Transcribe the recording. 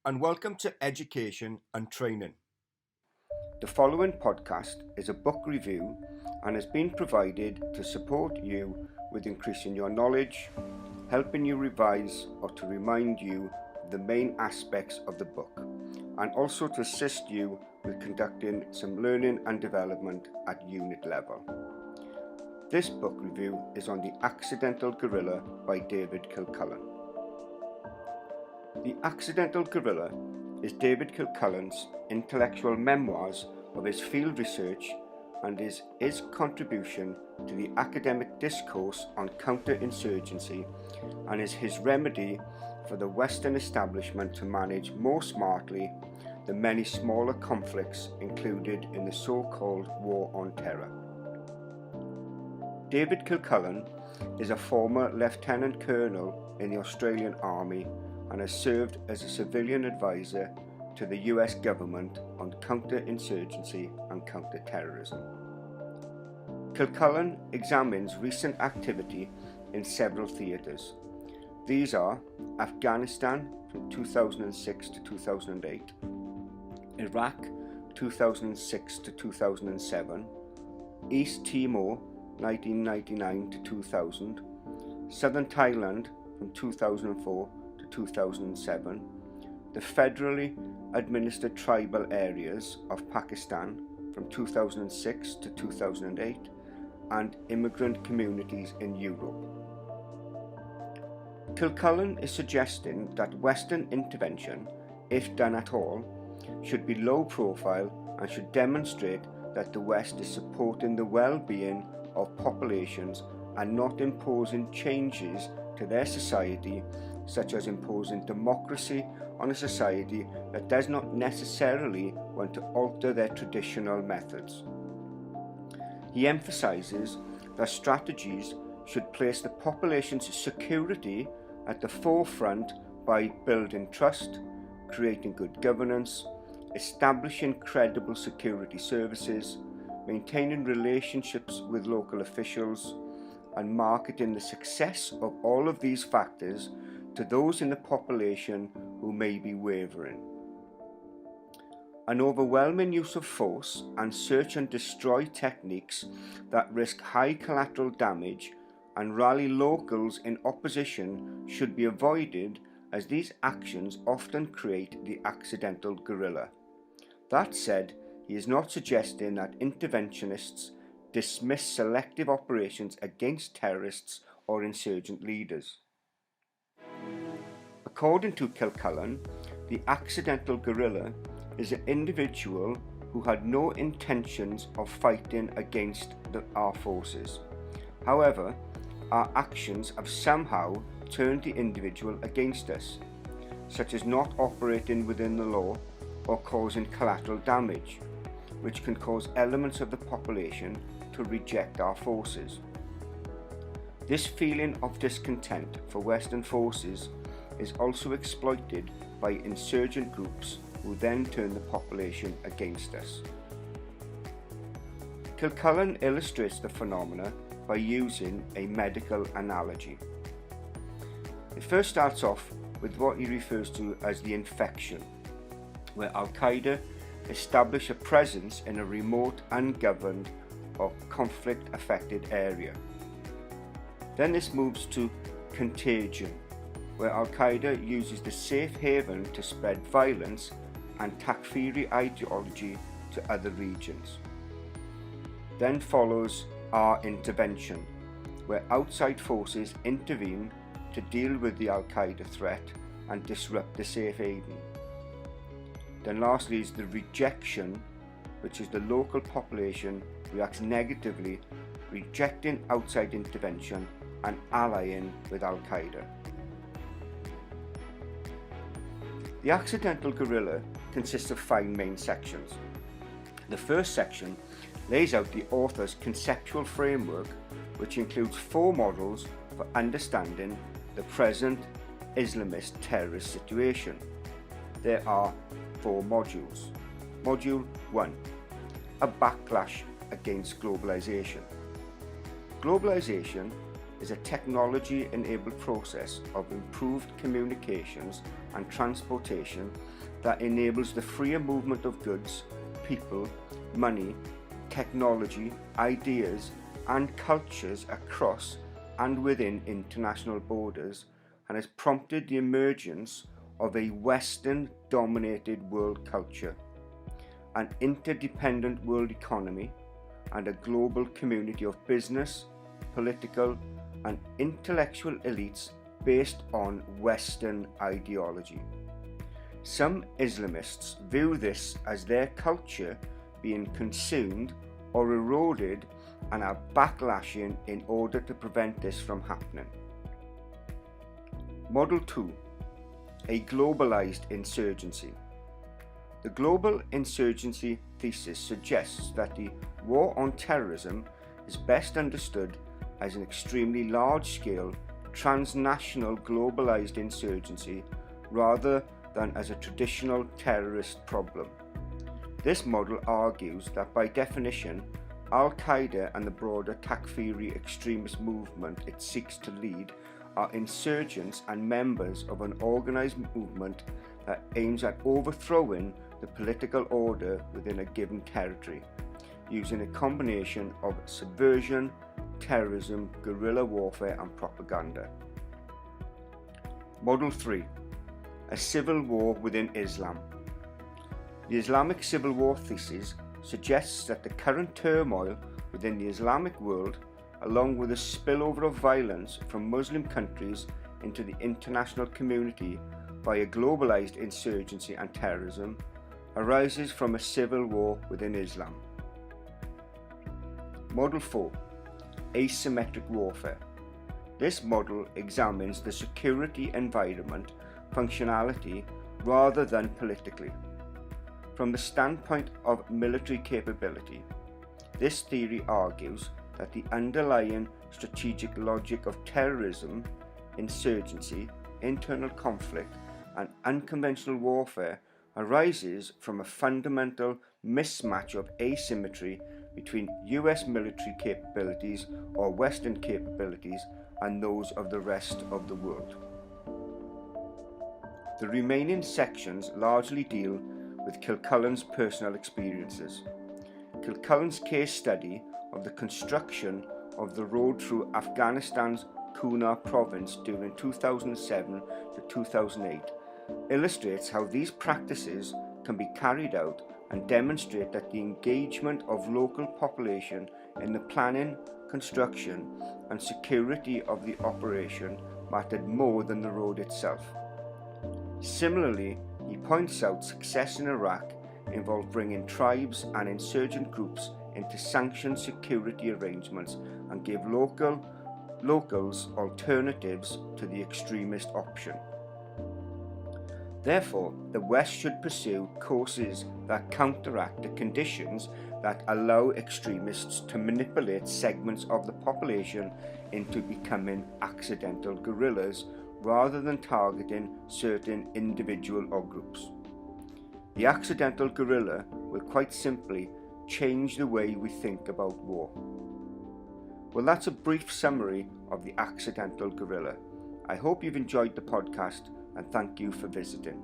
and welcome to Education and Training. The following podcast is a book review and has been provided to support you with increasing your knowledge, helping you revise or to remind you of the main aspects of the book, and also to assist you with conducting some learning and development at unit level. This book review is on The Accidental Guerilla by David Kilcullen. The Accidental Guerilla is David Kilcullen's intellectual memoirs of his field research and is his contribution to the academic discourse on counterinsurgency and is his remedy for the Western establishment to manage more smartly the many smaller conflicts included in the so-called War on Terror. David Kilcullen is a former Lieutenant Colonel in the Australian Army and has served as a civilian advisor to the US government on counterinsurgency and counter-terrorism. Kilcullen examines recent activity in several theatres. These are Afghanistan from 2006 to 2008, Iraq 2006 to 2007, East Timor 1999 to 2000, Southern Thailand from 2004 to 2007, the federally administered tribal areas of Pakistan from 2006 to 2008, and immigrant communities in Europe. Kilcullen is suggesting that Western intervention, if done at all, should be low profile and should demonstrate that the West is supporting the well-being of populations and not imposing changes to their society, such as imposing democracy on a society that does not necessarily want to alter their traditional methods. He emphasises that strategies should place the population's security at the forefront by building trust, creating good governance, establishing credible security services, maintaining relationships with local officials, and marketing the success of all of these factors to those in the population who may be wavering. An overwhelming use of force and search and destroy techniques that risk high collateral damage and rally locals in opposition should be avoided, as these actions often create the accidental guerrilla. That said, he is not suggesting that interventionists dismiss selective operations against terrorists or insurgent leaders. According to Kilcullen, the accidental guerrilla is an individual who had no intentions of fighting against our forces. However, our actions have somehow turned the individual against us, such as not operating within the law or causing collateral damage, which can cause elements of the population to reject our forces. This feeling of discontent for Western forces is also exploited by insurgent groups who then turn the population against us. Kilcullen illustrates the phenomena by using a medical analogy. It first starts off with what he refers to as the infection, where Al-Qaeda establish a presence in a remote, ungoverned or conflict-affected area. Then this moves to contagion, where Al-Qaeda uses the safe haven to spread violence and Takfiri ideology to other regions. Then follows our intervention, where outside forces intervene to deal with the Al-Qaeda threat and disrupt the safe haven. Then lastly is the rejection, which is the local population reacts negatively, rejecting outside intervention and allying with Al-Qaeda. The accidental guerrilla consists of 5 main sections. The first section lays out the author's conceptual framework, which includes 4 models for understanding the present Islamist terrorist situation. There are 4 modules. Module 1, a backlash against globalization. Globalization is a technology-enabled process of improved communications and transportation that enables the freer movement of goods, people, money, technology, ideas, and cultures across and within international borders, and has prompted the emergence of a Western-dominated world culture, an interdependent world economy, and a global community of business, political, and intellectual elites based on Western ideology. Some Islamists view this as their culture being consumed or eroded and are backlashing in order to prevent this from happening. Model 2. A globalized insurgency. The global insurgency thesis suggests that the war on terrorism is best understood as an extremely large-scale, transnational globalized insurgency rather than as a traditional terrorist problem. This model argues that by definition, Al-Qaeda and the broader Takfiri extremist movement it seeks to lead are insurgents and members of an organized movement that aims at overthrowing the political order within a given territory, using a combination of subversion, terrorism, guerrilla warfare and propaganda. Model 3. A civil war within Islam. The Islamic civil war thesis suggests that the current turmoil within the Islamic world, along with a spillover of violence from Muslim countries into the international community via globalized insurgency and terrorism, arises from a civil war within Islam. Model 4. Asymmetric warfare. This model examines the security environment functionality rather than politically. From the standpoint of military capability, this theory argues that the underlying strategic logic of terrorism, insurgency, internal conflict, and unconventional warfare arises from a fundamental mismatch of asymmetry between US military capabilities or Western capabilities and those of the rest of the world. The remaining sections largely deal with Kilcullen's personal experiences. Kilcullen's case study of the construction of the road through Afghanistan's Kunar province during 2007 to 2008 illustrates how these practices can be carried out and demonstrate that the engagement of local population in the planning, construction and security of the operation mattered more than the road itself. Similarly, he points out success in Iraq involved bringing tribes and insurgent groups into sanctioned security arrangements and gave locals alternatives to the extremist option. Therefore, the West should pursue courses that counteract the conditions that allow extremists to manipulate segments of the population into becoming accidental guerrillas rather than targeting certain individual or groups. The accidental guerrilla will quite simply change the way we think about war. Well, that's a brief summary of the accidental guerrilla. I hope you've enjoyed the podcast and thank you for visiting.